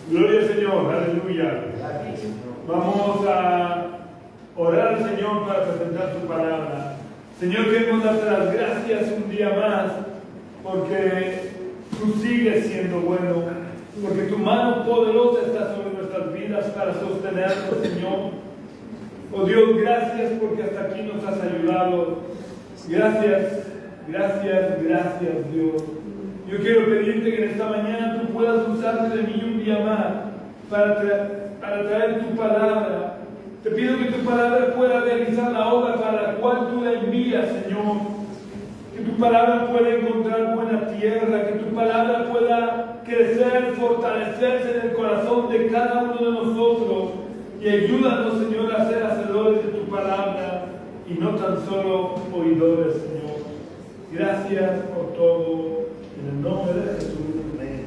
Gloria al Señor, aleluya. Vamos a orar al Señor para presentar su palabra. Señor, queremos darte las gracias un día más porque tú sigues siendo bueno, porque tu mano poderosa está sobre nuestras vidas para sostenernos, Señor. Oh Dios, gracias porque hasta aquí nos has ayudado. Gracias, gracias, gracias, Dios. Yo quiero pedirte que en esta mañana tú puedas usarte de mí un día más para traer tu palabra. Te pido que tu palabra pueda realizar la obra para la cual tú la envías, Señor. Que tu palabra pueda encontrar buena tierra, que tu palabra pueda crecer, fortalecerse en el corazón de cada uno de nosotros. Y ayúdanos, Señor, a ser hacedores de tu palabra y no tan solo oidores, Señor. Gracias por todo. En el nombre de Jesús. Amén.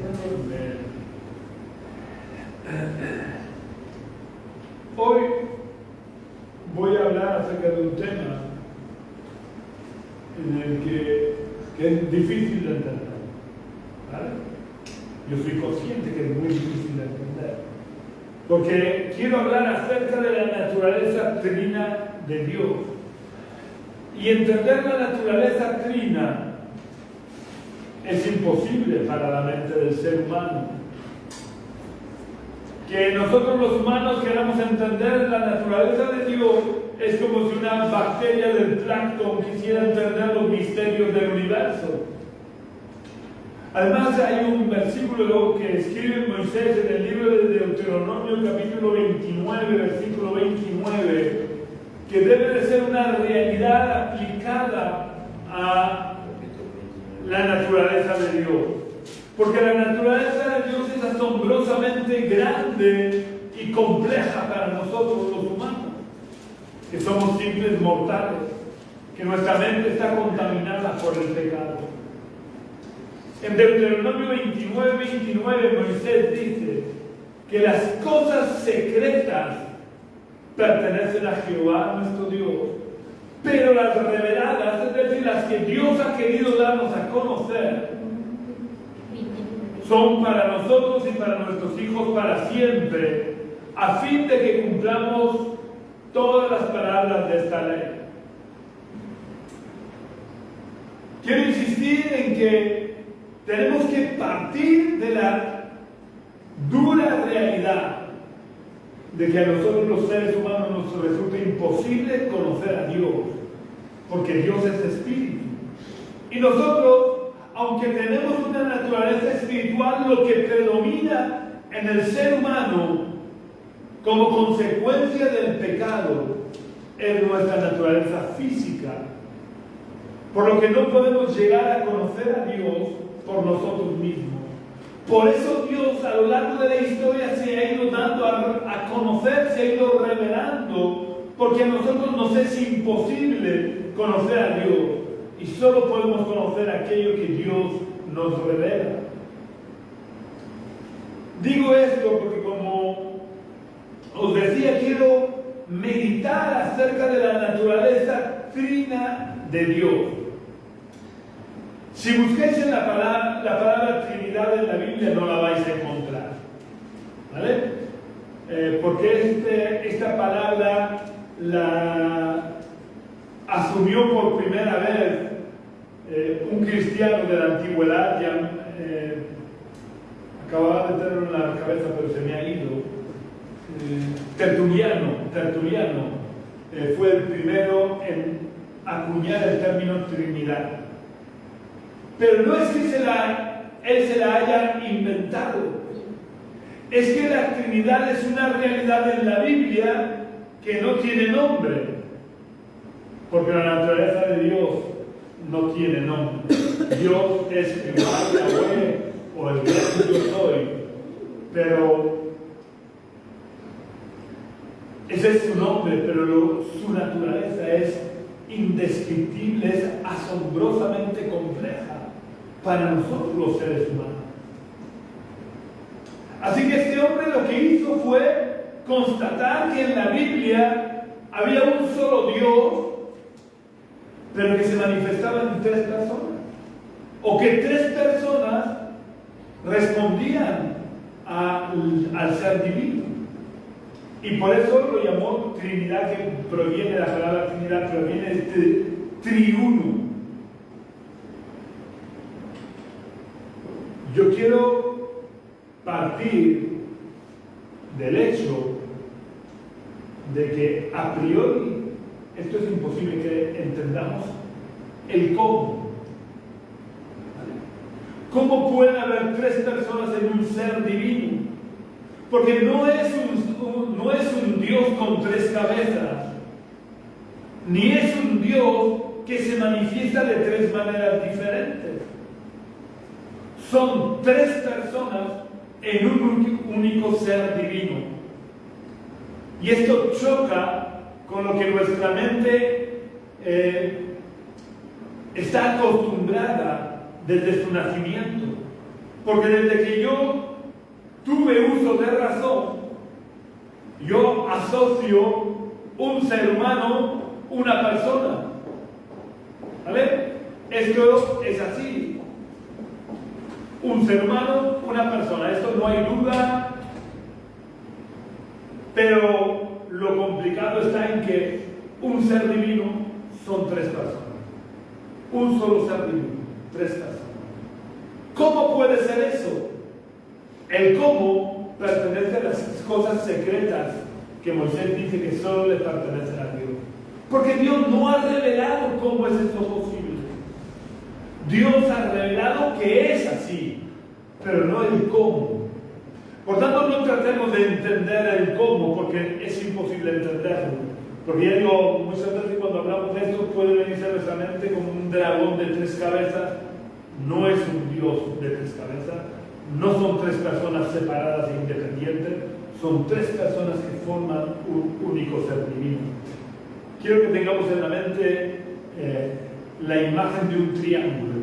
Hoy voy a hablar acerca de un tema en el que es difícil de entender. ¿Vale? Yo soy consciente que es muy difícil de entender. Porque quiero hablar acerca de la naturaleza trina de Dios. Y entender la naturaleza trina es imposible para la mente del ser humano. Que nosotros los humanos queramos entender la naturaleza de Dios es como si una bacteria del plancton quisiera entender los misterios del universo. Además hay un versículo que escribe Moisés en el libro de Deuteronomio capítulo 29, versículo 29, que debe de ser una realidad aplicada a la naturaleza de Dios. Porque la naturaleza de Dios es asombrosamente grande y compleja para nosotros los humanos, que somos simples mortales, que nuestra mente está contaminada por el pecado. En Deuteronomio 29, 29, Moisés dice que las cosas secretas pertenecen a Jehová nuestro Dios, pero las reveladas, es decir, las que Dios ha querido darnos a conocer, son para nosotros y para nuestros hijos para siempre, a fin de que cumplamos todas las palabras de esta ley. Quiero insistir en que tenemos que partir de la dura realidad de que a nosotros los seres humanos nos resulta imposible conocer a Dios, porque Dios es espíritu. Y nosotros, aunque tenemos una naturaleza espiritual, lo que predomina en el ser humano como consecuencia del pecado es nuestra naturaleza física, por lo que no podemos llegar a conocer a Dios por nosotros mismos. Por eso Dios a lo largo de la historia se ha ido dando a conocer, se ha ido revelando, porque a nosotros nos es imposible conocer a Dios y solo podemos conocer aquello que Dios nos revela. Digo esto porque, como os decía, quiero meditar acerca de la naturaleza trina de Dios. Si buscáis en la palabra Trinidad en la Biblia, no la vais a encontrar, ¿vale? Porque esta palabra la asumió por primera vez un cristiano de la antigüedad, ya acababa de tenerlo en la cabeza pero se me ha ido, Tertuliano fue el primero en acuñar el término Trinidad. Pero no es que él se la haya inventado, es que la Trinidad es una realidad en la Biblia que no tiene nombre, porque la naturaleza de Dios no tiene nombre. Dios es Jehová, Yahweh, o el gran yo soy, pero ese es su nombre, pero su naturaleza es indescriptible, es asombrosamente compleja para nosotros los seres humanos. Así que este hombre lo que hizo fue constatar que en la Biblia había un solo Dios, pero que se manifestaba en tres personas, o que tres personas respondían al ser divino. Y por eso lo llamó Trinidad, que proviene de la palabra Trinidad, proviene de triuno. Yo quiero partir del hecho de que a priori esto es imposible que entendamos el cómo. ¿Cómo pueden haber tres personas en un ser divino? Porque no es un Dios con tres cabezas, ni es un Dios que se manifiesta de tres maneras diferentes. Son tres personas en un único ser divino. Y esto choca con lo que nuestra mente está acostumbrada desde su nacimiento. Porque desde que yo tuve uso de razón, yo asocio un ser humano, una persona. ¿Vale? Esto es así. Un ser humano, una persona. Esto no hay duda. Pero lo complicado está en que un ser divino son tres personas. Un solo ser divino, tres personas. ¿Cómo puede ser eso? El cómo pertenece a las cosas secretas que Moisés dice que solo le pertenecen a Dios. Porque Dios no ha revelado cómo es esto posible. Dios ha revelado que es así, pero no el cómo. Por tanto, no tratemos de entender el cómo, porque es imposible entenderlo. Porque ya digo, muchas veces cuando hablamos de esto puede venirse a nuestra mente como un dragón de tres cabezas. No es un Dios de tres cabezas, no son tres personas separadas e independientes, son tres personas que forman un único ser divino. Quiero que tengamos en la mente la imagen de un triángulo.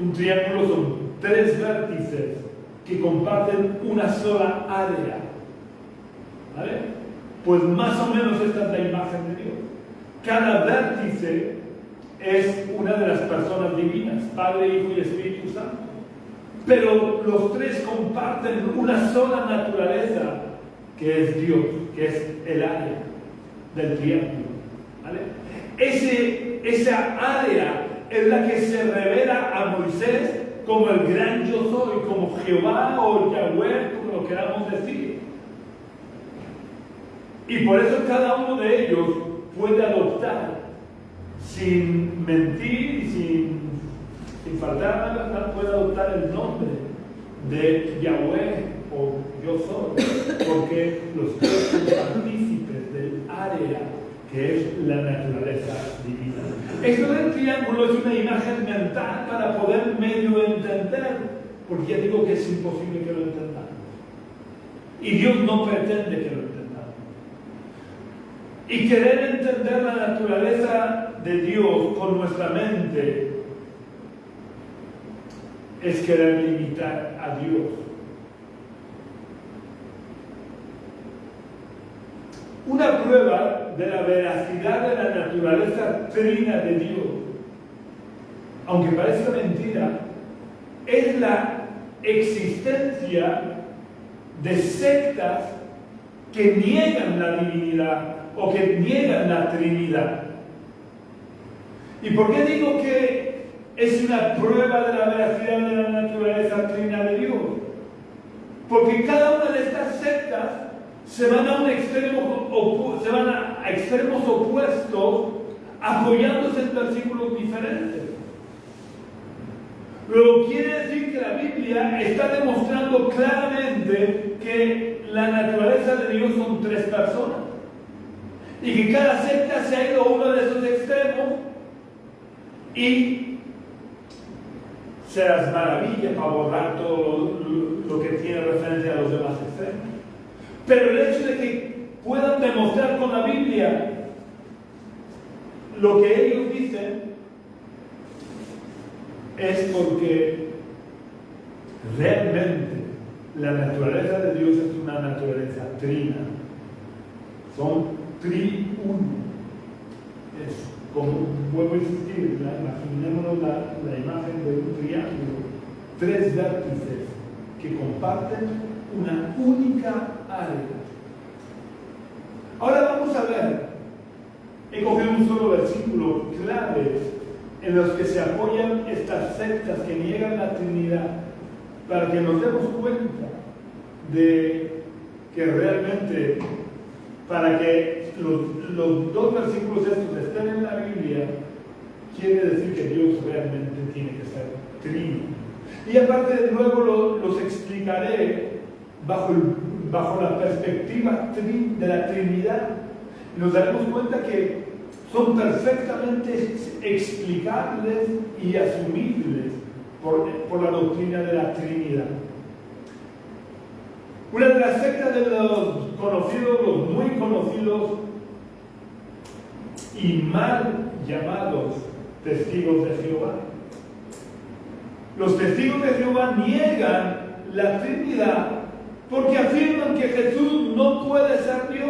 Un triángulo son tres vértices que comparten una sola área. ¿Vale? Pues más o menos esta es la imagen de Dios. Cada vértice es una de las personas divinas, Padre, Hijo y Espíritu Santo. Pero los tres comparten una sola naturaleza, que es Dios, que es el área del triángulo. ¿Vale? Esa área es la que se revela a Moisés como el gran yo soy, como Jehová o Yahweh, como lo queramos decir. Y por eso cada uno de ellos puede adoptar, sin mentir y sin faltar a la verdad, puede adoptar el nombre de Yahweh o yo soy, porque los tres son partícipes del área que es la naturaleza divina. Esto del triángulo es una imagen mental para poder medio entender, porque ya digo que es imposible que lo entendamos. Y Dios no pretende que lo entendamos. Y querer entender la naturaleza de Dios con nuestra mente es querer limitar a Dios. Una prueba de la veracidad de la naturaleza trina de Dios, aunque parezca mentira, es la existencia de sectas que niegan la divinidad o que niegan la Trinidad. ¿Y por qué digo que es una prueba de la veracidad de la naturaleza trina de Dios? Porque cada una de estas sectas se van a extremos opuestos, apoyándose en versículos diferentes. Lo que quiere decir que la Biblia está demostrando claramente que la naturaleza de Dios son tres personas. Y que cada secta se ha ido a uno de esos extremos y se las maravilla para borrar todo lo que tiene referencia a los demás extremos. Pero el hecho de que puedan demostrar con la Biblia lo que ellos dicen es porque realmente la naturaleza de Dios es una naturaleza trina. Son triuno. Es como, vuelvo a insistir, imaginémonos la imagen de un triángulo, tres vértices que comparten una única área. Ahora vamos a ver, he cogido un solo versículo clave en los que se apoyan estas sectas que niegan la Trinidad, para que nos demos cuenta de que realmente, para que los dos versículos estos estén en la Biblia, quiere decir que Dios realmente tiene que ser trino. Y aparte, luego los explicaré bajo la perspectiva de la Trinidad. Nos daremos cuenta que son perfectamente explicables y asumibles por la doctrina de la Trinidad. Una de las sectas de los conocidos, los muy conocidos y mal llamados testigos de Jehová. Los testigos de Jehová niegan la Trinidad porque afirman que Jesús no puede ser Dios.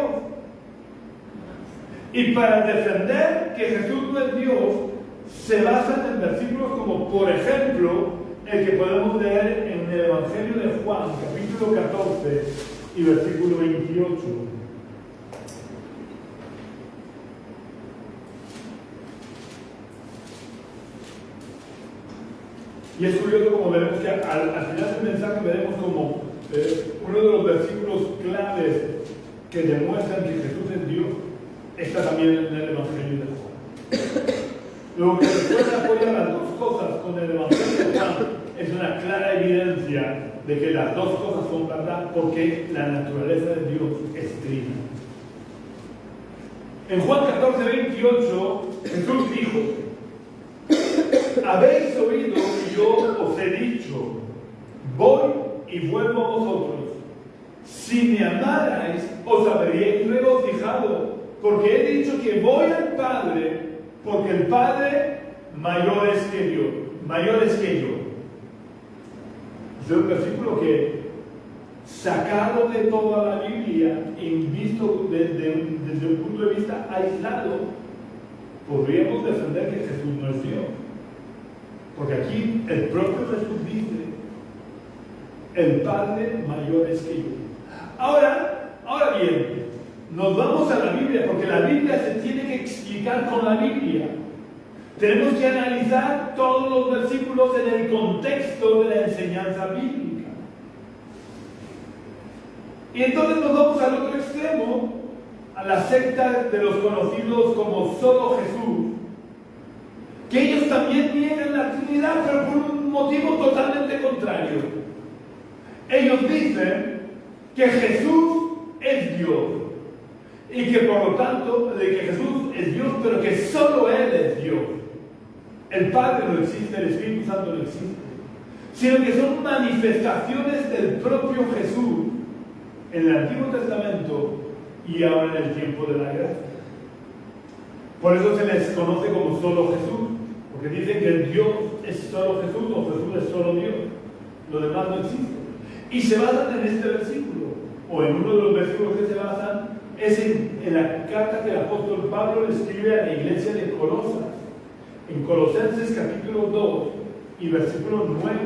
Y para defender que Jesús no es Dios, se basan en versículos como, por ejemplo, el que podemos leer en el Evangelio de Juan, capítulo 14 y versículo 28. Y es curioso como veremos que al final del mensaje veremos como uno de los versículos claves que demuestran que Jesús es Dios está también en el Evangelio de Juan. Lo que después apoya las dos cosas con el Evangelio de Juan es una clara evidencia de que las dos cosas son verdad, porque la naturaleza de Dios es trina. En Juan 14, 28, Jesús dijo: habéis oído que yo os he dicho, voy y vuelvo a vosotros. Si me amarais, os habríais regocijado, porque he dicho que voy al Padre, porque el Padre mayor es que yo. Es un versículo que, sacado de toda la Biblia y visto desde un punto de vista aislado, podríamos defender que Jesús no es Dios. Porque aquí el propio Jesús dice: el Padre mayor es que yo. Ahora bien, nos vamos a la Biblia, porque la Biblia se tiene que explicar con la Biblia. Tenemos que analizar todos los versículos en el contexto de la enseñanza bíblica. Y entonces nos vamos al otro extremo, a la secta de los conocidos como solo Jesús, que ellos también niegan la Trinidad, pero por un motivo totalmente contrario. Ellos dicen que Jesús es Dios, y que por lo tanto, de que Jesús es Dios, pero que solo Él es Dios. El Padre no existe, el Espíritu Santo no existe, sino que son manifestaciones del propio Jesús en el Antiguo Testamento y ahora en el tiempo de la gracia. Por eso se les conoce como solo Jesús, porque dicen que Dios es solo Jesús o Jesús es solo Dios, lo demás no existe. Y se basan en este versículo, o en uno de los versículos que se basan es en la carta que el apóstol Pablo le escribe a la iglesia de Colosas, en Colosenses capítulo 2 y versículo 9.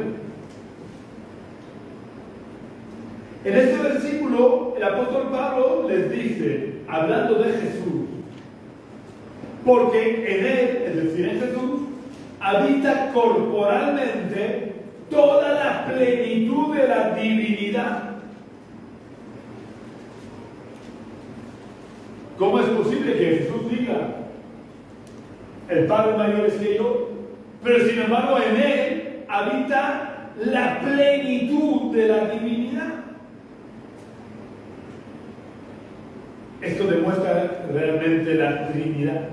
En este versículo el apóstol Pablo les dice, hablando de Jesús, porque en Él, es decir, en Jesús, habita corporalmente toda la plenitud de la divinidad. ¿Cómo es posible que Jesús diga, el Padre mayor es que yo, pero sin embargo en Él habita la plenitud de la divinidad? Esto demuestra realmente la Trinidad.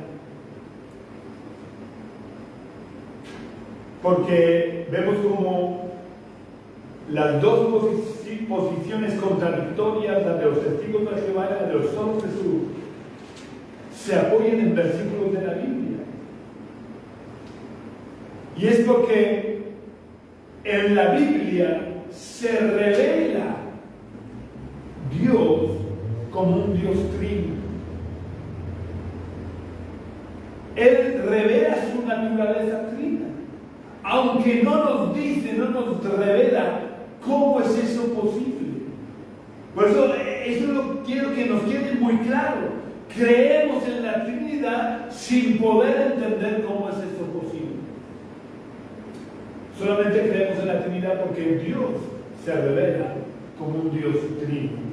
Porque vemos como las dos posiciones contradictorias, la de los testigos de Jehová y la de los solo Jesús, se apoyan en versículos de la Biblia. Y es porque en la Biblia se revela Dios como un Dios trino. Él revela su naturaleza trina, aunque no nos dice, no nos revela cómo es eso posible. Por eso, quiero que nos quede muy claro. Creemos en la Trinidad sin poder entender cómo es esto posible. Solamente creemos en la Trinidad porque Dios se revela como un Dios trino.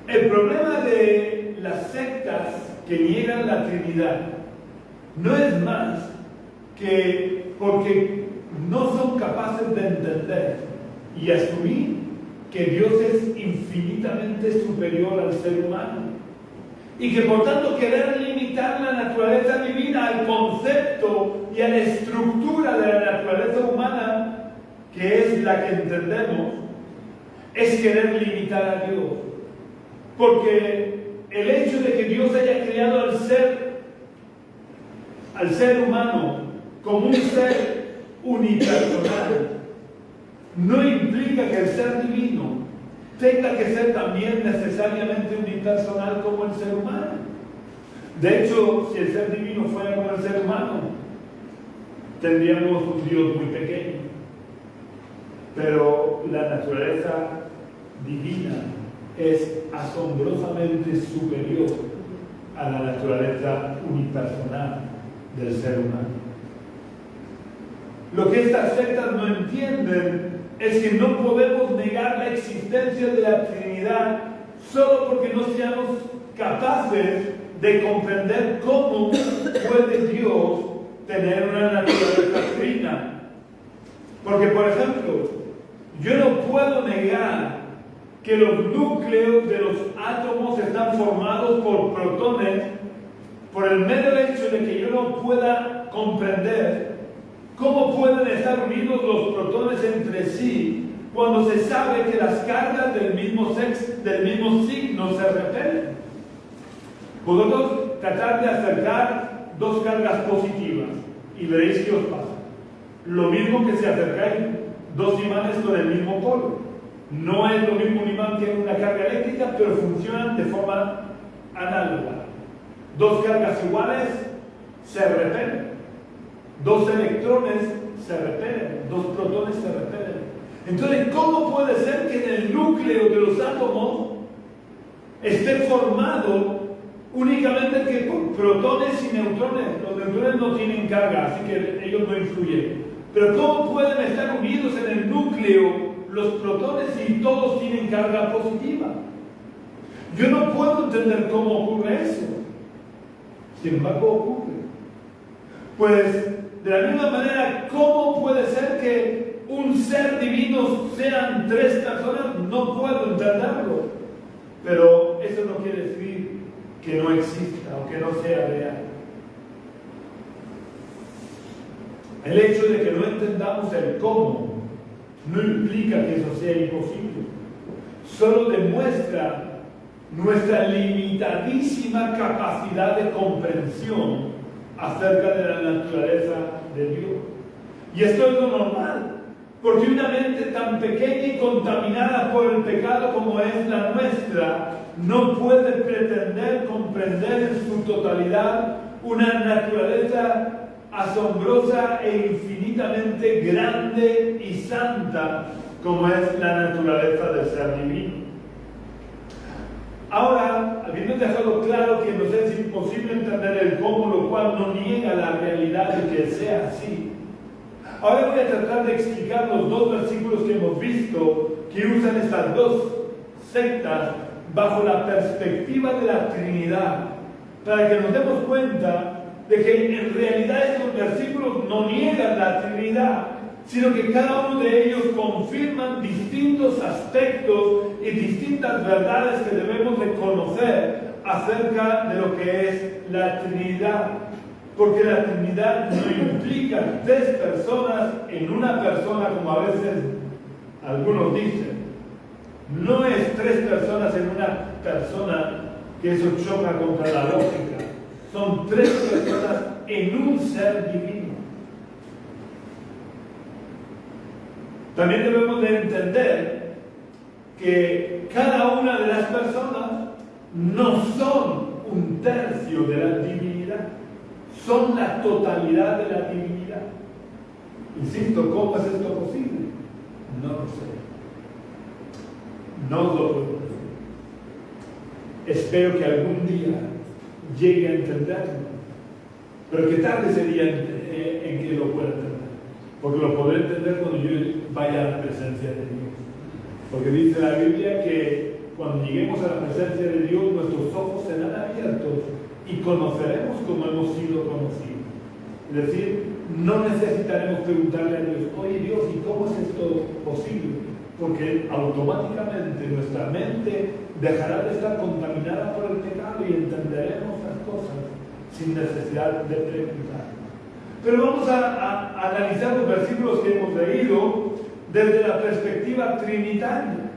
El problema de las sectas que niegan la Trinidad no es más que porque no son capaces de entender y asumir que Dios es infinitamente superior al ser humano y que por tanto querer limitar la naturaleza divina al concepto y a la estructura de la naturaleza humana, que es la que entendemos, es querer limitar a Dios. Porque el hecho de que Dios haya creado al ser humano como un ser unipersonal no implica que el ser divino tenga que ser también necesariamente unipersonal como el ser humano. De hecho, si el ser divino fuera como el ser humano, tendríamos un Dios muy pequeño. Pero la naturaleza divina es asombrosamente superior a la naturaleza unipersonal del ser humano. Lo que estas sectas no entienden es que no podemos negar la existencia de la Trinidad solo porque no seamos capaces de comprender cómo puede Dios tener una naturaleza trina. Porque, por ejemplo, yo no puedo negar que los núcleos de los átomos están formados por protones por el mero hecho de que yo no pueda comprender cómo pueden estar unidos los protones entre sí cuando se sabe que las cargas del mismo signo se repelen. Vosotros tratar de acercar dos cargas positivas y veréis qué os pasa. Lo mismo que si acercáis dos imanes con el mismo polo. No es lo mismo un imán que una carga eléctrica, pero funcionan de forma análoga. Dos cargas iguales se repelen. Dos electrones se repelen, dos protones se repelen. Entonces, ¿cómo puede ser que en el núcleo de los átomos esté formado únicamente por protones y neutrones? Los neutrones no tienen carga, así que ellos no influyen. Pero ¿cómo pueden estar unidos en el núcleo los protones y todos tienen carga positiva? Yo no puedo entender cómo ocurre eso. Sin embargo, ocurre. Pues, de la misma manera, ¿cómo puede ser que un ser divino sean tres personas? No puedo entenderlo. Pero eso no quiere decir que no exista o que no sea real. El hecho de que no entendamos el cómo no implica que eso sea imposible. Solo demuestra nuestra limitadísima capacidad de comprensión acerca de la naturaleza de Dios. Y esto es lo normal, porque una mente tan pequeña y contaminada por el pecado como es la nuestra, no puede pretender comprender en su totalidad una naturaleza asombrosa e infinitamente grande y santa como es la naturaleza del ser divino. Ahora, habiendo dejado claro que nos es imposible entender el cómo, lo cual no niega la realidad de que sea así, ahora voy a tratar de explicar los dos versículos que hemos visto que usan estas dos sectas bajo la perspectiva de la Trinidad, para que nos demos cuenta de que en realidad estos versículos no niegan la Trinidad, sino que cada uno de ellos confirman distintos aspectos y distintas verdades que debemos de conocer acerca de lo que es la Trinidad. Porque la Trinidad no implica tres personas en una persona, como a veces algunos dicen. No es tres personas en una persona, que eso choca contra la lógica. Son tres personas en un ser divino. También debemos de entender que cada una de las personas no son un tercio de la divinidad, son la totalidad de la divinidad. Insisto, ¿cómo es esto posible? No lo sé. No lo puedo decir. Espero que algún día llegue a entenderlo, pero que tarde sería en que lo pueda entender, porque lo podré entender cuando yo vaya a la presencia de Dios. Porque dice la Biblia que cuando lleguemos a la presencia de Dios, nuestros ojos serán abiertos y conoceremos como hemos sido conocidos. Es decir, no necesitaremos preguntarle a Dios, oye Dios, ¿y cómo es esto posible? Porque automáticamente nuestra mente dejará de estar contaminada por el pecado y entenderemos las cosas sin necesidad de preguntar. Pero vamos a analizar los versículos que hemos leído desde la perspectiva trinitaria.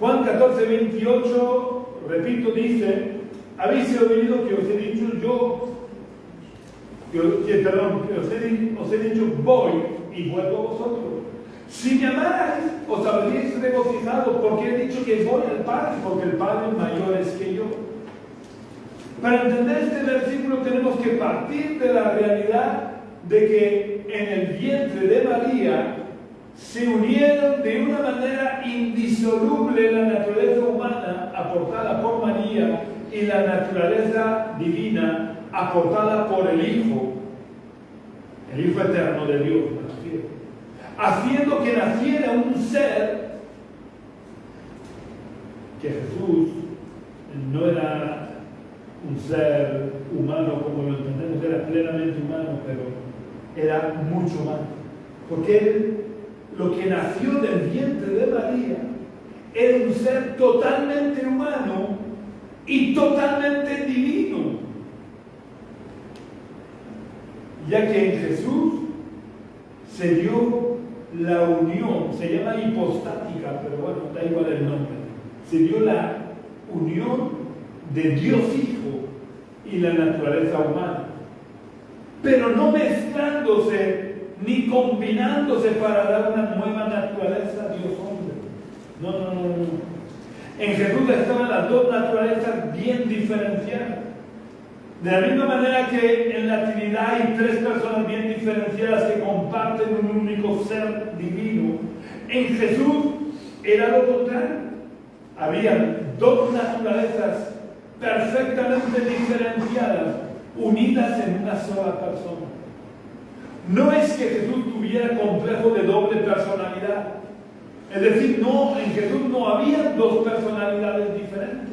Juan 14, 28, repito, dice, habéis oído que os he dicho os he dicho voy y vuelvo a vosotros. Si me amarais, os habríais regocijado, porque he dicho que voy al Padre, porque el Padre mayor es que yo. Para entender este versículo tenemos que partir de la realidad de que en el vientre de María se unieron de una manera indisoluble la naturaleza humana aportada por María y la naturaleza divina aportada por el Hijo eterno de Dios, haciendo que naciera un ser que Jesús no era un ser humano como lo entendemos, era plenamente humano, pero era mucho más, porque lo que nació del vientre de María era un ser totalmente humano y totalmente divino, ya que en Jesús se dio la unión, se llama hipostática, pero bueno, da igual el nombre, se dio la unión de Dios Hijo y la naturaleza humana, pero no mezclándose ni combinándose para dar una nueva naturaleza a Dios hombre. No. En Jesús estaban las dos naturalezas bien diferenciadas. De la misma manera que en la Trinidad hay tres personas bien diferenciadas que comparten un único ser divino, en Jesús era lo contrario. Había dos naturalezas perfectamente diferenciadas, unidas en una sola persona. No es que Jesús tuviera complejo de doble personalidad. Es decir, no, en Jesús no había dos personalidades diferentes.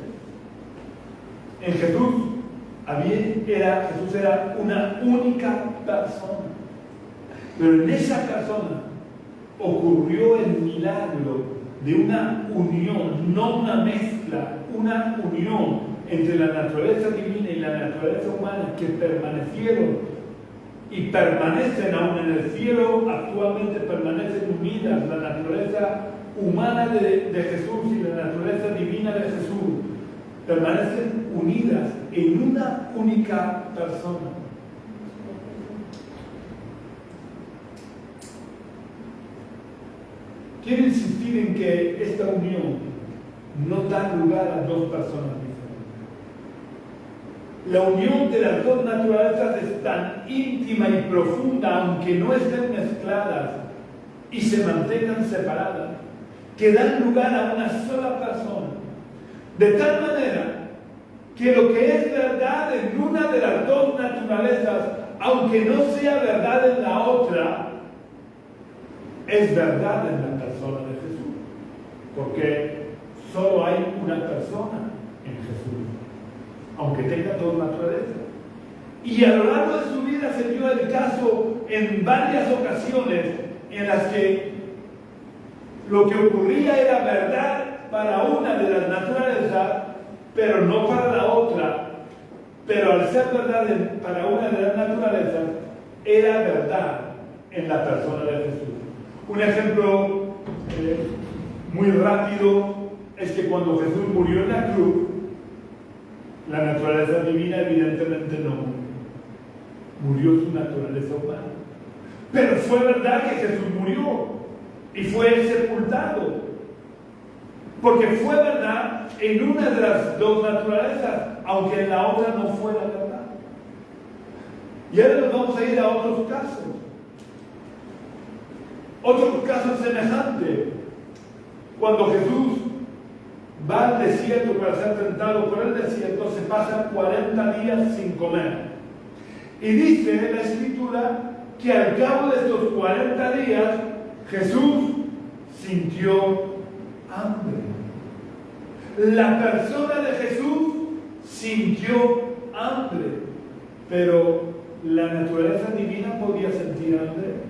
En Jesús Jesús era una única persona. Pero en esa persona ocurrió el milagro de una unión, no una mezcla, una unión entre la naturaleza divina y la naturaleza humana que permanecieron y permanecen aún en el cielo, actualmente permanecen unidas, la naturaleza humana de Jesús y la naturaleza divina de Jesús permanecen unidas en una única persona. Quiero insistir en que esta unión no da lugar a dos personas diferentes. La unión de las dos naturalezas es tan íntima y profunda, aunque no estén mezcladas y se mantengan separadas, que dan lugar a una sola persona. De tal manera que lo que es verdad en una de las dos naturalezas, aunque no sea verdad en la otra, es verdad en la persona de Jesús. Porque solo hay una persona en Jesús, aunque tenga dos naturalezas. Y a lo largo de su vida se dio el caso en varias ocasiones en las que lo que ocurría era verdad para una de las naturalezas, pero no para la otra. Pero al ser verdad para una de las naturalezas, era verdad en la persona de Jesús. Un ejemplo muy rápido es que cuando Jesús murió en la cruz, la naturaleza divina evidentemente no murió su naturaleza humana. Pero fue verdad que Jesús murió y fue sepultado, porque fue verdad en una de las dos naturalezas, aunque en la otra no fuera verdad. Y ahora nos vamos a ir a otros casos. Otro caso semejante, cuando Jesús va al desierto para ser tentado por el desierto, se pasa 40 días sin comer. Y dice la Escritura que al cabo de estos 40 días Jesús sintió hambre. La persona de Jesús sintió hambre, pero la naturaleza divina podía sentir hambre.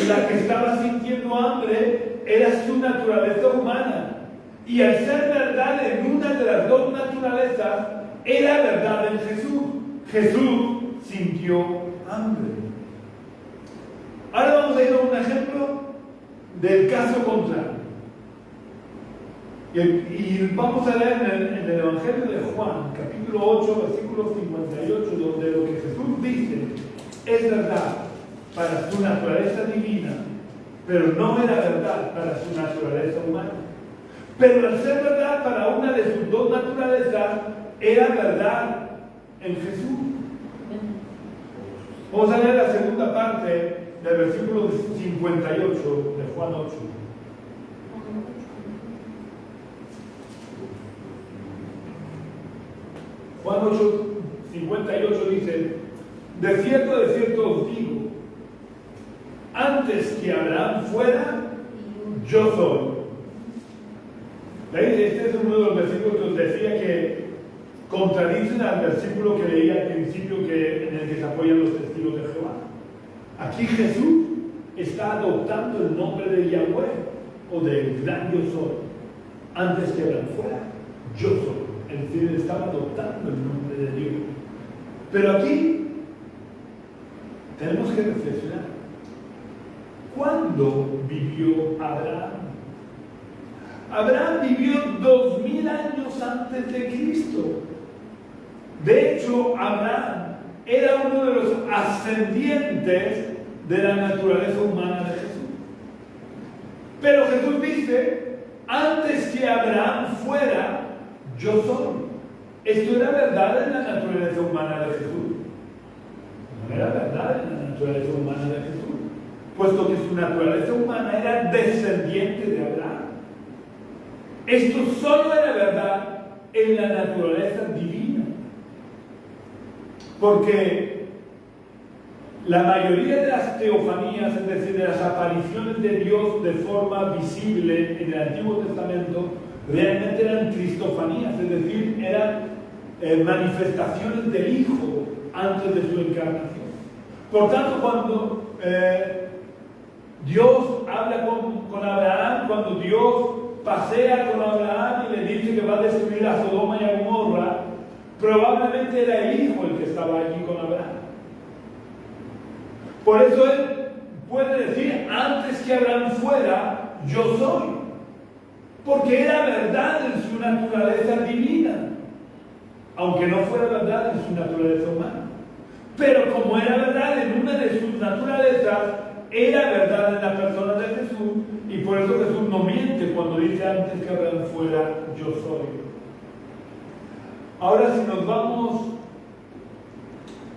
La que estaba sintiendo hambre era su naturaleza humana, y al ser verdad en una de las dos naturalezas, era verdad en Jesús. Jesús sintió hambre. Ahora vamos a ir a un ejemplo del caso contrario. Y vamos a leer en el Evangelio de Juan, capítulo 8, versículo 58, donde lo que Jesús dice es verdad para su naturaleza divina, pero no era verdad para su naturaleza humana. Pero al ser verdad para una de sus dos naturalezas, era verdad en Jesús. Vamos a leer la segunda parte del versículo 58 de Juan 8. Juan 8, 58 dice: de cierto os digo, antes que Abraham fuera, yo soy. ¿Veis? Este es uno de los versículos que os decía que contradicen al versículo que leía al principio en el que se apoyan los testigos de Jehová. Aquí Jesús está adoptando el nombre de Yahweh o del gran yo soy. Antes que Abraham fuera, yo soy. Es decir, él estaba adoptando el nombre de Dios. Pero aquí tenemos que reflexionar. ¿Cuándo vivió Abraham? Abraham vivió 2000 años antes de Cristo. De hecho, Abraham era uno de los ascendientes de la naturaleza humana de Jesús. Pero Jesús dice: antes que Abraham fuera, yo soy. Esto era verdad en la naturaleza humana de Jesús. No era verdad en la naturaleza humana de Jesús, puesto que su naturaleza humana era descendiente de Abraham. Esto solo era verdad en la naturaleza divina, porque la mayoría de las teofanías, es decir, de las apariciones de Dios de forma visible en el Antiguo Testamento, realmente eran cristofanías, es decir, eran manifestaciones del Hijo antes de su encarnación. Por tanto, cuando Dios habla con Abraham, cuando Dios pasea con Abraham y le dice que va a destruir a Sodoma y a Gomorra, probablemente era el Hijo el que estaba allí con Abraham. Por eso él puede decir: antes que Abraham fuera, yo soy. Porque era verdad en su naturaleza divina, aunque no fuera verdad en su naturaleza humana. Pero como era verdad en una de sus naturalezas, era verdad en la persona de Jesús, y por eso Jesús no miente cuando dice: antes que Abraham fuera, yo soy. Ahora, si nos vamos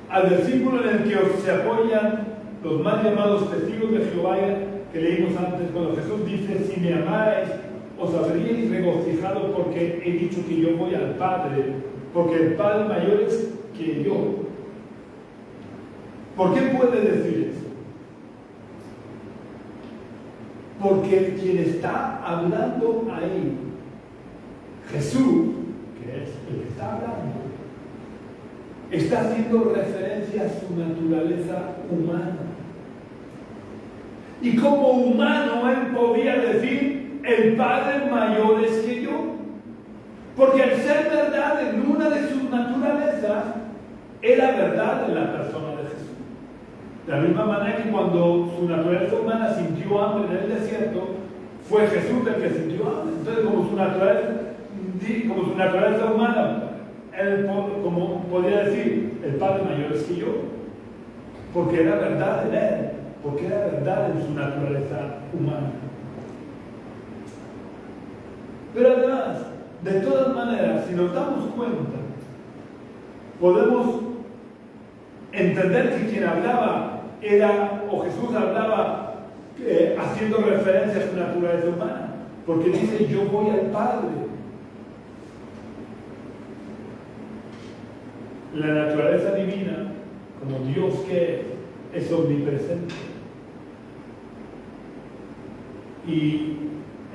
al versículo en el que se apoyan los mal llamados testigos de Jehová que leímos antes, cuando Jesús dice: si me amarais, os habríais regocijado porque he dicho que yo voy al Padre, porque el Padre mayor es que yo. ¿Por qué puede decir eso? Porque quien está hablando ahí, Jesús, que es el que está hablando, está haciendo referencia a su naturaleza humana. Y como humano él podía decir: el Padre mayor es que yo. Porque al ser verdad en una de sus naturalezas, era verdad en la persona de Jesús. De la misma manera que cuando su naturaleza humana sintió hambre en el desierto, fue Jesús el que sintió hambre. Entonces, como su naturaleza humana, él como podía decir: el Padre mayor es que yo. Porque era verdad en él, porque era verdad en su naturaleza humana. Pero además, de todas maneras, si nos damos cuenta, podemos entender que quien hablaba era, o Jesús hablaba haciendo referencia a su naturaleza humana, porque dice: yo voy al Padre. La naturaleza divina, como Dios que es omnipresente, y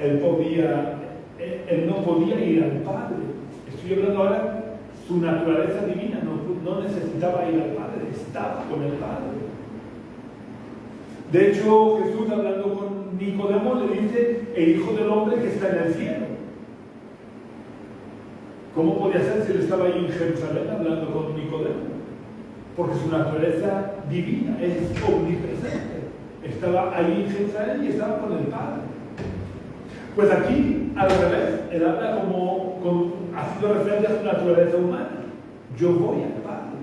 él no podía ir al Padre. Estoy hablando ahora, su naturaleza divina no necesitaba ir al Padre, estaba con el Padre. De hecho, Jesús, hablando con Nicodemo, le dice: el Hijo del Hombre que está en el cielo. ¿Cómo podía ser si él estaba ahí en Jerusalén hablando con Nicodemo? Porque su naturaleza divina es omnipresente. Estaba ahí en Jerusalén y estaba con el Padre. Pues aquí, al revés, él habla haciendo referencia a su naturaleza humana. Yo voy al Padre.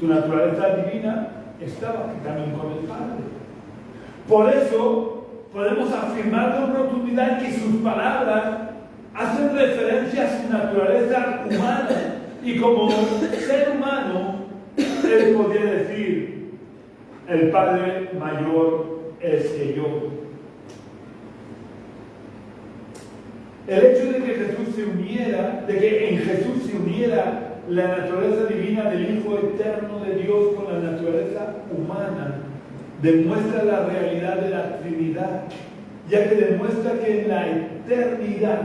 Su naturaleza divina estaba también con el Padre. Por eso podemos afirmar con rotundidad que sus palabras hacen referencia a su naturaleza humana. Y como ser humano, él podía decir: el Padre mayor es que yo. El hecho de que en Jesús se uniera la naturaleza divina del Hijo eterno de Dios con la naturaleza humana, demuestra la realidad de la Trinidad, ya que demuestra que en la eternidad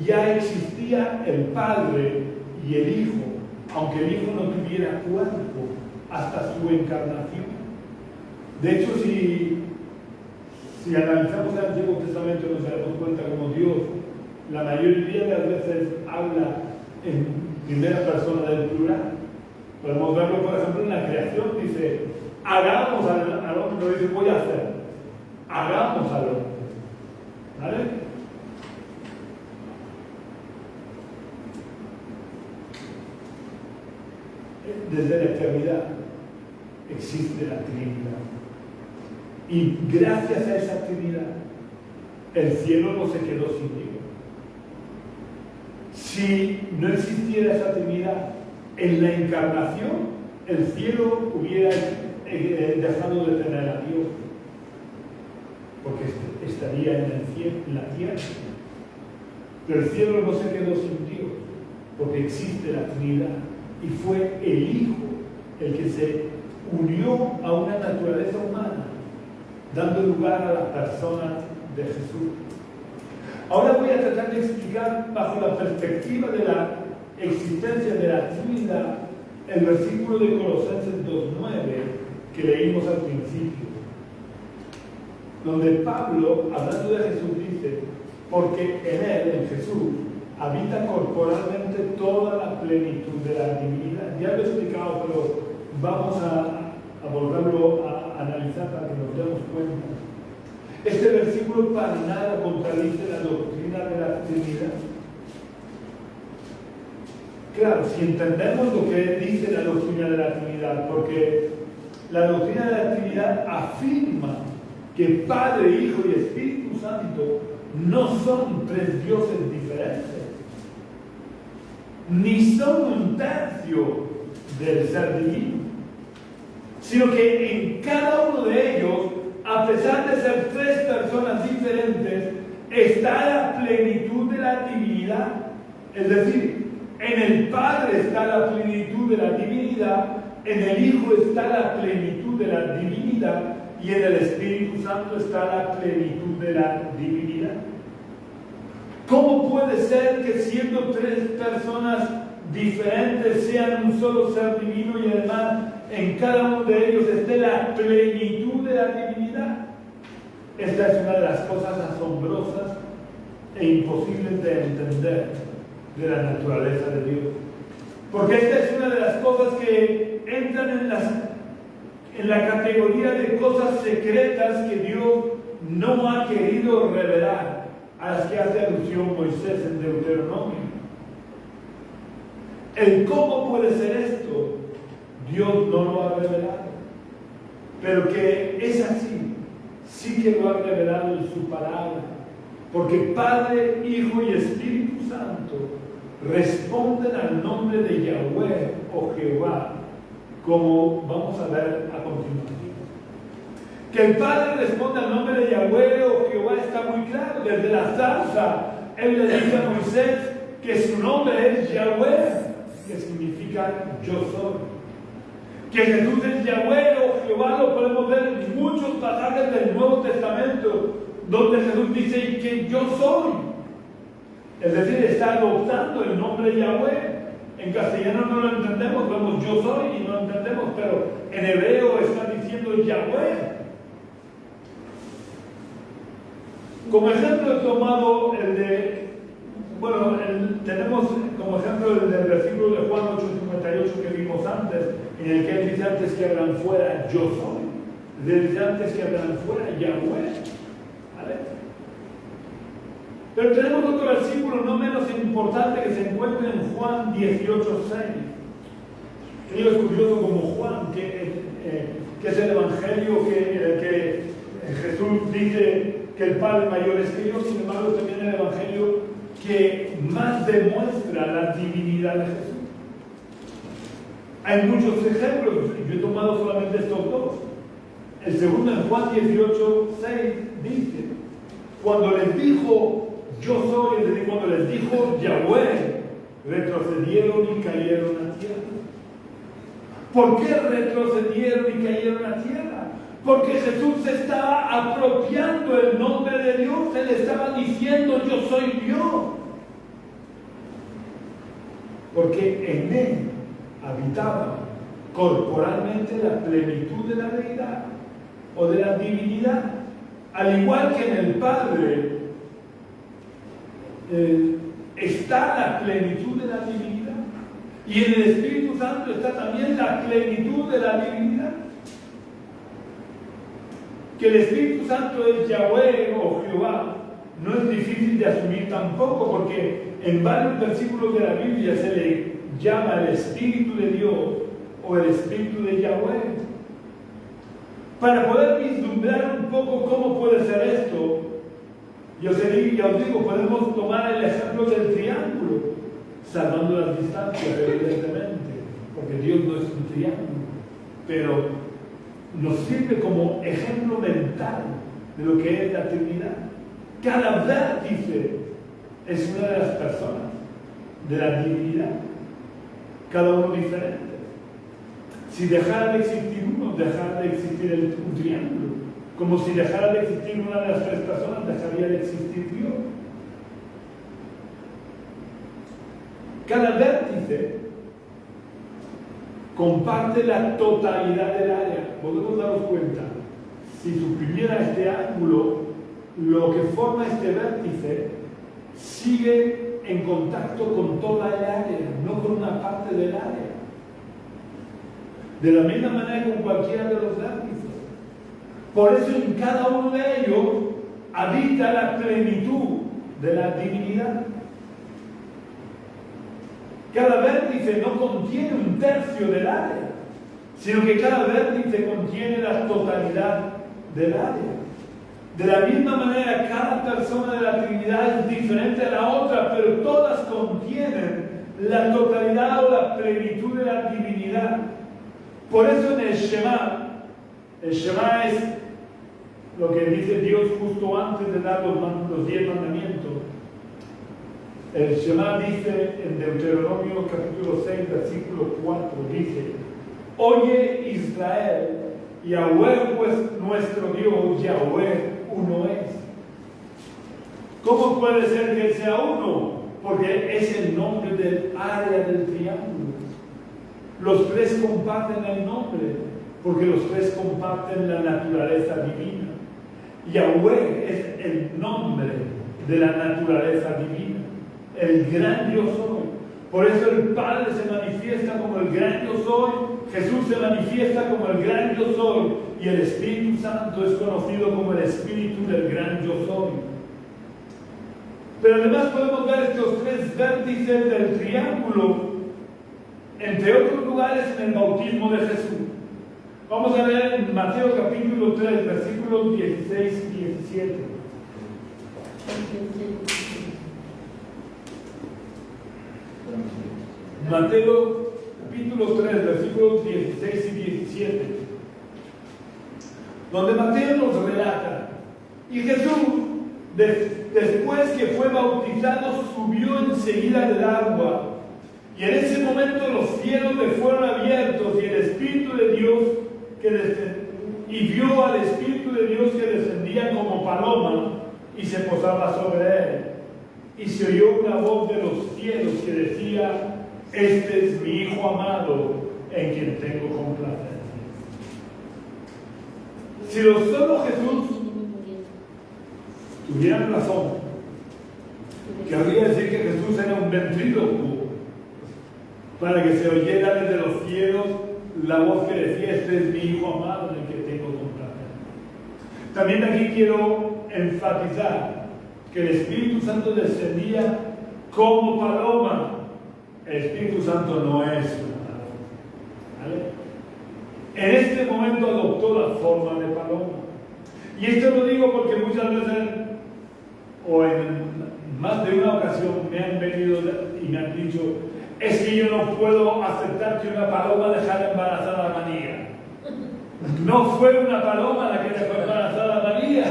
ya existía el Padre y el Hijo, aunque el Hijo no tuviera cuerpo hasta su encarnación. De hecho, si analizamos el Antiguo Testamento, nos daremos cuenta como Dios la mayoría de las veces habla en primera persona del plural. Podemos verlo, por ejemplo, en la creación. Dice: hagamos al hombre. No dice: voy a hacer. Hagamos al hombre. ¿Vale? Desde la eternidad existe la Trinidad. Y gracias a esa Trinidad, el cielo no se quedó sin Dios. Si no existiera esa Trinidad, en la encarnación, el cielo hubiera dejado de tener a Dios, porque estaría en la tierra. Pero el cielo no se quedó sin Dios, porque existe la Trinidad, y fue el Hijo el que se unió a una naturaleza humana, dando lugar a la persona de Jesús. Ahora voy a tratar de explicar, bajo la perspectiva de la existencia de la Trinidad, el versículo de Colosenses 2:9 que leímos al principio, donde Pablo, hablando de Jesús, dice: porque en él, en Jesús, habita corporalmente toda la plenitud de la divinidad. Ya lo he explicado, pero vamos a volverlo a analizar para que nos demos cuenta. Este versículo para nada contradice la doctrina de la Trinidad. Claro, si entendemos lo que dice la doctrina de la Trinidad, porque la doctrina de la Trinidad afirma que Padre, Hijo y Espíritu Santo no son tres dioses diferentes, ni son un tercio del ser divino, sino que en cada uno de ellos, a pesar de ser tres personas diferentes, está la plenitud de la divinidad. Es decir, en el Padre está la plenitud de la divinidad, en el Hijo está la plenitud de la divinidad y en el Espíritu Santo está la plenitud de la divinidad. ¿Cómo puede ser que siendo tres personas diferentes sean un solo ser divino y además en cada uno de ellos esté la plenitud de la divinidad? Esta es una de las cosas asombrosas e imposibles de entender de la naturaleza de Dios. Porque esta es una de las cosas que entran en la categoría de cosas secretas que Dios no ha querido revelar, a las que hace alusión Moisés en Deuteronomio. El cómo puede ser esto, Dios no lo ha revelado, pero que es así, sí que lo ha revelado en su palabra, porque Padre, Hijo y Espíritu Santo responden al nombre de Yahweh o Jehová, como vamos a ver a continuación. Que el Padre responda al nombre de Yahweh o Jehová está muy claro. Desde la zarza, Él le dice a Moisés que su nombre es Yahweh, que significa yo soy. Que Jesús es Yahweh o Jehová lo podemos ver en muchos pasajes del Nuevo Testamento, donde Jesús dice que yo soy. Es decir, está adoptando el nombre Yahweh. En castellano no lo entendemos, vemos yo soy y no lo entendemos, pero en hebreo está diciendo Yahweh. Como ejemplo he tomado el de, tenemos como ejemplo el del versículo de Juan 8:58 que vimos antes, en el que él dice antes que hablan fuera, yo soy. Él dice antes que hablan fuera, Yahweh. ¿Vale? Pero tenemos otro versículo no menos importante que se encuentra en Juan 18:6. Es curioso como Juan, que es el evangelio que Jesús dice que el Padre mayor es que yo, sin embargo también el evangelio que más demuestra la divinidad de Jesús. Hay muchos ejemplos, yo he tomado solamente estos dos. El segundo en Juan 18:6 dice, cuando les dijo yo soy, es decir, cuando les dijo Yahweh, retrocedieron y cayeron a tierra. ¿Por qué retrocedieron y cayeron a tierra? Porque Jesús se estaba apropiando el nombre de Dios, Él estaba diciendo yo soy Dios. Porque en Él habitaba corporalmente la plenitud de la deidad o de la divinidad, al igual que en el Padre está la plenitud de la divinidad, y en el Espíritu Santo está también la plenitud de la divinidad. Que el Espíritu Santo es Yahweh o Jehová no es difícil de asumir tampoco, porque en varios versículos de la Biblia se le llama el Espíritu de Dios o el Espíritu de Yahweh. Para poder vislumbrar un poco cómo puede ser esto, ya os digo, podemos tomar el ejemplo del triángulo, salvando las distancias, evidentemente, porque Dios no es un triángulo, pero nos sirve como ejemplo mental de lo que es la Trinidad. Cada vértice es una de las personas de la divinidad, cada uno diferente. Si dejara de existir uno, dejara de existir un triángulo. Como si dejara de existir una de las tres personas, dejaría de existir Dios. Cada vértice comparte la totalidad del área. Podemos darnos cuenta, si suprimiera este ángulo, lo que forma este vértice sigue en contacto con toda el área, no con una parte del área. De la misma manera con cualquiera de los vértices. Por eso en cada uno de ellos habita la plenitud de la divinidad. Cada vértice no contiene un tercio del área, sino que cada vértice contiene la totalidad del área. De la misma manera, cada persona de la Trinidad es diferente a la otra, pero todas contienen la totalidad o la plenitud de la divinidad. Por eso en el Shema es lo que dice Dios justo antes de dar los 10 mandamientos. El Shema dice en Deuteronomio capítulo 6, versículo 4, dice: Oye Israel, Yahweh pues nuestro Dios, Yahweh uno es. ¿Cómo puede ser que sea uno? Porque es el nombre del área del triángulo. Los tres comparten el nombre, porque los tres comparten la naturaleza divina. Yahweh es el nombre de la naturaleza divina, el gran yo soy. Por eso el Padre se manifiesta como el gran yo soy, Jesús se manifiesta como el gran yo soy, y el Espíritu Santo es conocido como el Espíritu del gran yo soy. Pero además podemos ver estos tres vértices del triángulo, entre otros lugares, en el bautismo de Jesús. Vamos a ver en Mateo capítulo 3, versículos 16 y 17. Mateo capítulo 3, versículos 16 y 17. donde Mateo nos relata. Y Jesús, después que fue bautizado, subió enseguida del agua. Y en ese momento los cielos le fueron abiertos y el Espíritu de Dios y vio al Espíritu de Dios que descendía como paloma y se posaba sobre él. Y se oyó una voz de los cielos que decía: este es mi Hijo amado, en quien tengo complacencia. Si los solo Jesús tuvieran razón, querría decir que Jesús era un ventrílocuo, para que se oyera desde los cielos la voz que decía: este es mi Hijo amado, en el que tengo complacencia. También aquí quiero enfatizar que el Espíritu Santo descendía como paloma. El Espíritu Santo no es una paloma, ¿vale? En este momento adoptó la forma de paloma. Y esto lo digo porque muchas veces, o en más de una ocasión, me han venido y me han dicho: es que yo no puedo aceptar que una paloma dejara embarazada a María. No fue una paloma la que dejó embarazada a María,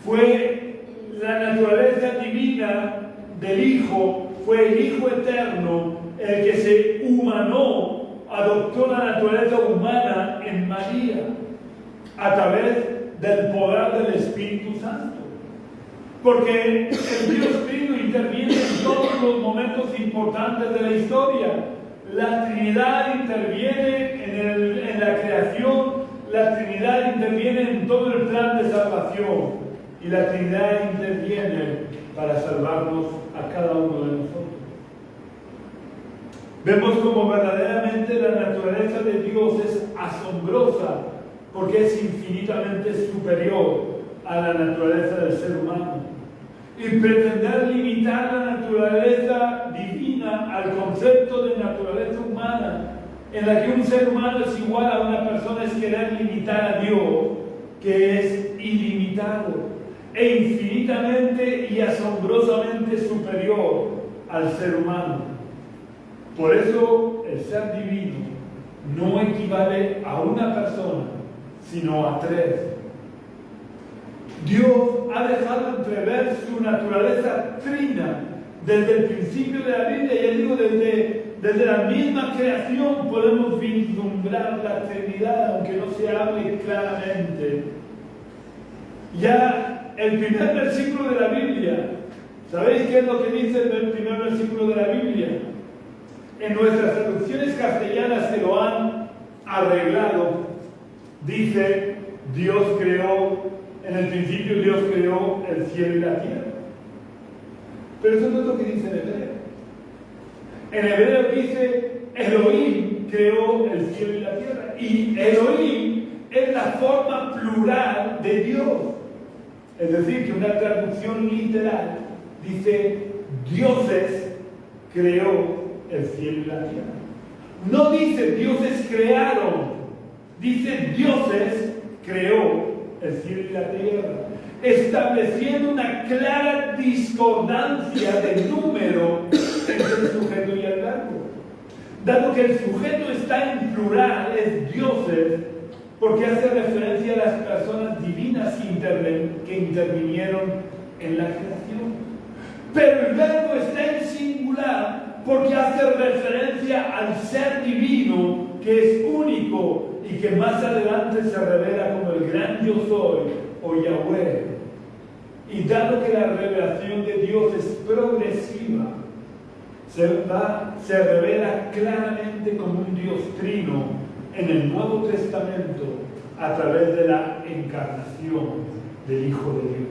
fue la naturaleza divina del Hijo, fue el Hijo eterno el que se humanó, adoptó la naturaleza humana en María a través del poder del Espíritu Santo. Porque el Dios Trino interviene en todos los momentos importantes de la historia. La Trinidad interviene en la creación, la Trinidad interviene en todo el plan de salvación y la Trinidad interviene para salvarnos a cada uno de nosotros. Vemos como verdaderamente la naturaleza de Dios es asombrosa porque es infinitamente superior a la naturaleza del ser humano. Y pretender limitar la naturaleza divina al concepto de naturaleza humana, en la que un ser humano es igual a una persona, es querer limitar a Dios, que es ilimitado e infinitamente y asombrosamente superior al ser humano. Por eso el ser divino no equivale a una persona, sino a tres. Dios ha dejado entrever su naturaleza trina desde el principio de la Biblia. Ya digo, desde la misma creación podemos vislumbrar la Trinidad, aunque no se hable claramente. Ya el primer versículo de la Biblia, ¿sabéis qué es lo que dice el primer versículo de la Biblia? En nuestras traducciones castellanas que lo han arreglado, dice: Dios creó, en el principio Dios creó el cielo y la tierra. Pero eso no es lo que dice en hebreo. En hebreo dice: Elohim creó el cielo y la tierra. Y Elohim es la forma plural de Dios. Es decir, que una traducción literal dice: dioses creó el cielo y la tierra. No dice dioses crearon, dice dioses creó el cielo y la tierra, estableciendo una clara discordancia de número entre el sujeto y el verbo. Dado que el sujeto está en plural, es dioses, porque hace referencia a las personas divinas que intervinieron en la creación. Pero el verbo está en singular porque hace referencia al ser divino que es único y que más adelante se revela como el gran yo soy o Yahweh. Y dado que la revelación de Dios es progresiva, se revela claramente como un Dios trino en el Nuevo Testamento a través de la encarnación del Hijo de Dios.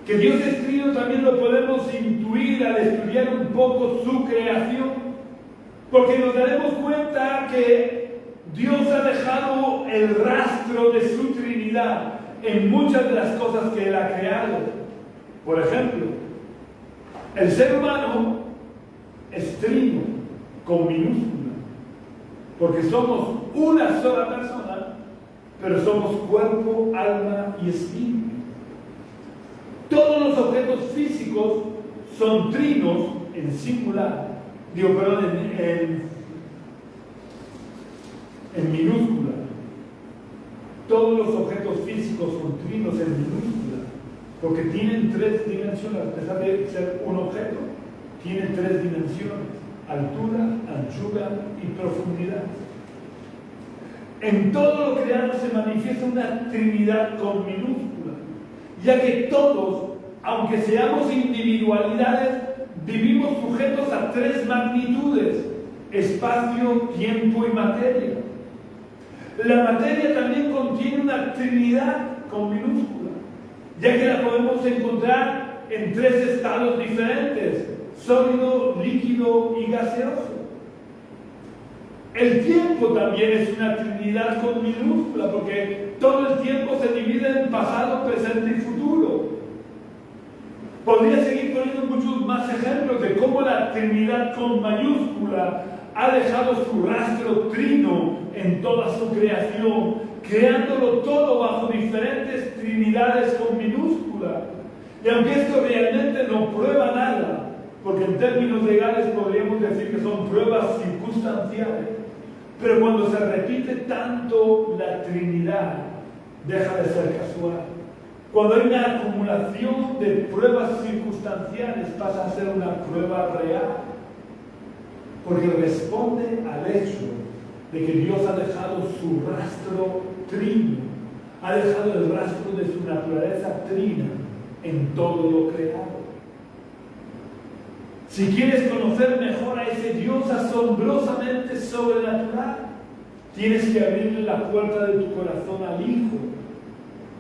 Que Dios es trino también lo podemos intuir al estudiar un poco su creación, porque nos daremos cuenta que Dios ha dejado el rastro de su Trinidad en muchas de las cosas que Él ha creado. Por ejemplo, el ser humano es trino, con minúscula, porque somos una sola persona, pero somos cuerpo, alma y espíritu. Todos los objetos físicos son trinos en singular, en minúscula. todos los objetos físicos son trinos en minúscula, porque tienen 3 dimensiones. A pesar de ser un objeto, tiene 3 dimensiones: altura, anchura y profundidad. En todo lo creado se manifiesta una Trinidad con minúscula, ya que todos, aunque seamos individualidades, vivimos sujetos a 3 magnitudes: espacio, tiempo y materia. La materia también contiene una Trinidad con minúscula, ya que la podemos encontrar en 3 estados diferentes: sólido, líquido y gaseoso. El tiempo también es una Trinidad con minúscula, porque todo el tiempo se divide en pasado, presente y futuro. Podría seguir poniendo muchos más ejemplos de cómo la Trinidad con mayúscula ha dejado su rastro trino en toda su creación, creándolo todo bajo diferentes trinidades con minúscula. Y aunque esto realmente no prueba nada, porque en términos legales podríamos decir que son pruebas circunstanciales, pero cuando se repite tanto la Trinidad, deja de ser casual. Cuando hay una acumulación de pruebas circunstanciales, pasa a ser una prueba real, porque responde al hecho de que Dios ha dejado su rastro trino, ha dejado el rastro de su naturaleza trina en todo lo creado. Si quieres conocer mejor a ese Dios asombrosamente sobrenatural, tienes que abrirle la puerta de tu corazón al Hijo,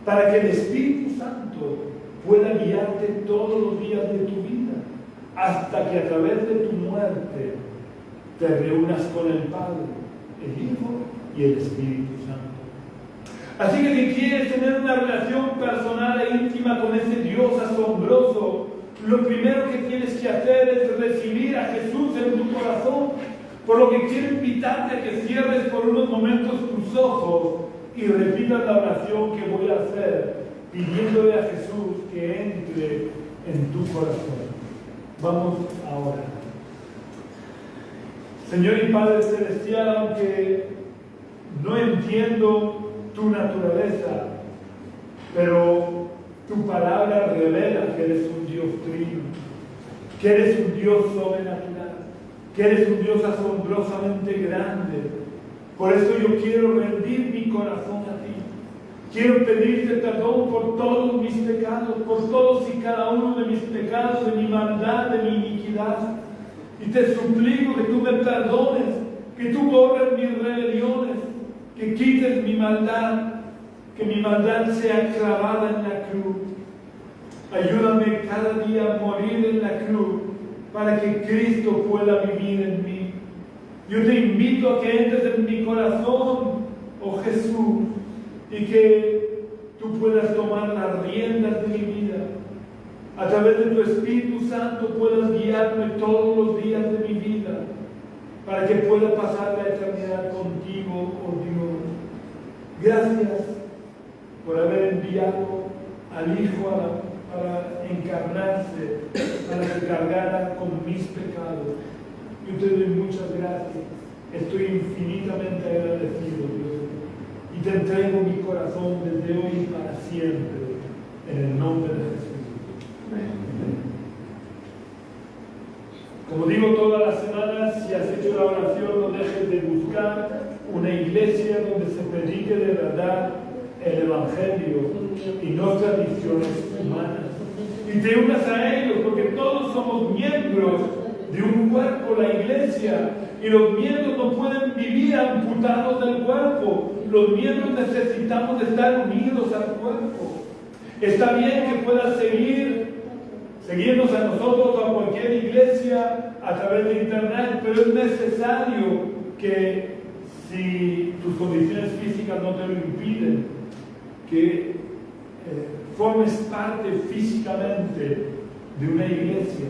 para que el Espíritu Santo pueda guiarte todos los días de tu vida, hasta que a través de tu muerte te reúnas con el Padre, el Hijo y el Espíritu Santo. Así que si quieres tener una relación personal e íntima con ese Dios asombroso, lo primero que tienes que hacer es recibir a Jesús en tu corazón, por lo que quiero invitarte a que cierres por unos momentos tus ojos y repitas la oración que voy a hacer, pidiéndole a Jesús que entre en tu corazón. Vamos a orar. Señor y Padre Celestial, aunque no entiendo tu naturaleza, pero tu palabra revela que eres un Dios trino, que eres un Dios sobrenatural, que eres un Dios asombrosamente grande. Por eso yo quiero rendir mi corazón a ti. Quiero pedirte perdón por todos mis pecados, por todos y cada uno de mis pecados, de mi maldad, de mi iniquidad. Y te suplico que tú me perdones, que tú borres mis rebeliones, que quites mi maldad, que mi maldad sea clavada en la cruz. Ayúdame cada día a morir en la cruz para que Cristo pueda vivir en mí. Yo te invito a que entres en mi corazón, oh Jesús, y que tú puedas tomar las riendas de mi vida. A través de tu Espíritu Santo puedas guiarme todos los días de mi vida, para que pueda pasar la eternidad contigo, oh Dios. Gracias por haber enviado al Hijo para encarnarse, para que cargara con mis pecados. Yo te doy muchas gracias. Estoy infinitamente agradecido, Dios. Y te entrego mi corazón desde hoy y para siempre, en el nombre de Jesús. Amén. Como digo todas las semanas, si has hecho la oración, no dejes de buscar una iglesia donde se predique de verdad el Evangelio y no tradiciones humanas. Y te unas a ellos, porque todos somos miembros de un cuerpo, la iglesia, y los miembros no pueden vivir amputados del cuerpo. Los miembros necesitamos de estar unidos al cuerpo. Está bien que puedas seguirnos a nosotros o a cualquier iglesia a través de internet, pero es necesario que, si tus condiciones físicas no te lo impiden, que formes parte físicamente de una iglesia.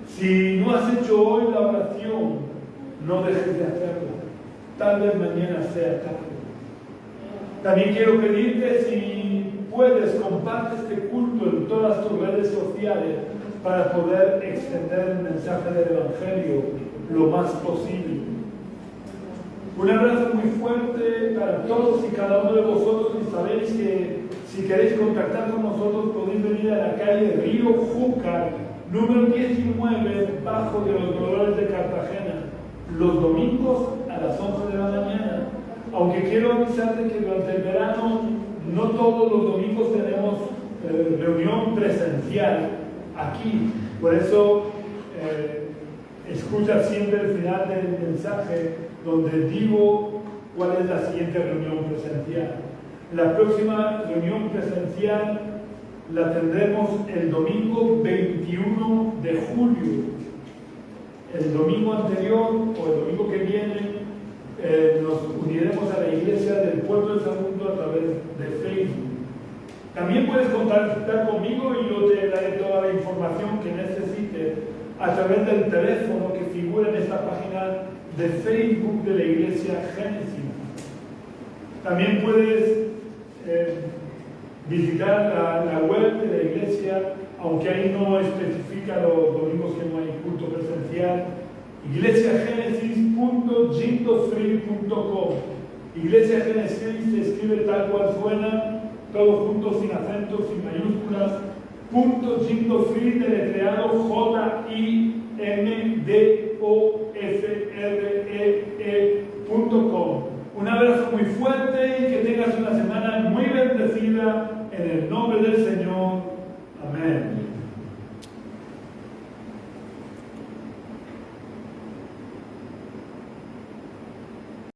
Si no has hecho hoy la oración, no dejes de hacerla. Tal vez mañana sea tarde. También quiero pedirte, si puedes, comparte este culto en todas tus redes sociales para poder extender el mensaje del Evangelio lo más posible. Un abrazo muy fuerte para todos y cada uno de vosotros, y sabéis que si queréis contactar con nosotros podéis venir a la calle Río Júcar, número 19, bajo de los Dolores de Cartagena, los domingos a las 11 de la mañana. Aunque quiero avisarte que durante el verano no todos los domingos tenemos reunión presencial aquí. Por eso escucha siempre el final del mensaje donde digo cuál es la siguiente reunión presencial. La próxima reunión presencial la tendremos el domingo 21 de julio. El domingo anterior o el domingo que viene nos uniremos a la iglesia del Pueblo de Sagunto a través de Facebook. También puedes contactar conmigo y yo te daré toda la información que necesites a través del teléfono que figura en esta página de Facebook de la iglesia Génesis. También puedes visitar la web de la iglesia, aunque ahí no especifica los domingos que no hay culto presencial. iglesiagenesis.gintofree.com. Iglesia Génesis se escribe tal cual suena, todo junto, sin acentos, sin mayúsculas. .gintofree, deletreado JIMDOFREE.com. Un abrazo muy fuerte y que tengas una semana muy bendecida en el nombre del Señor. Amén.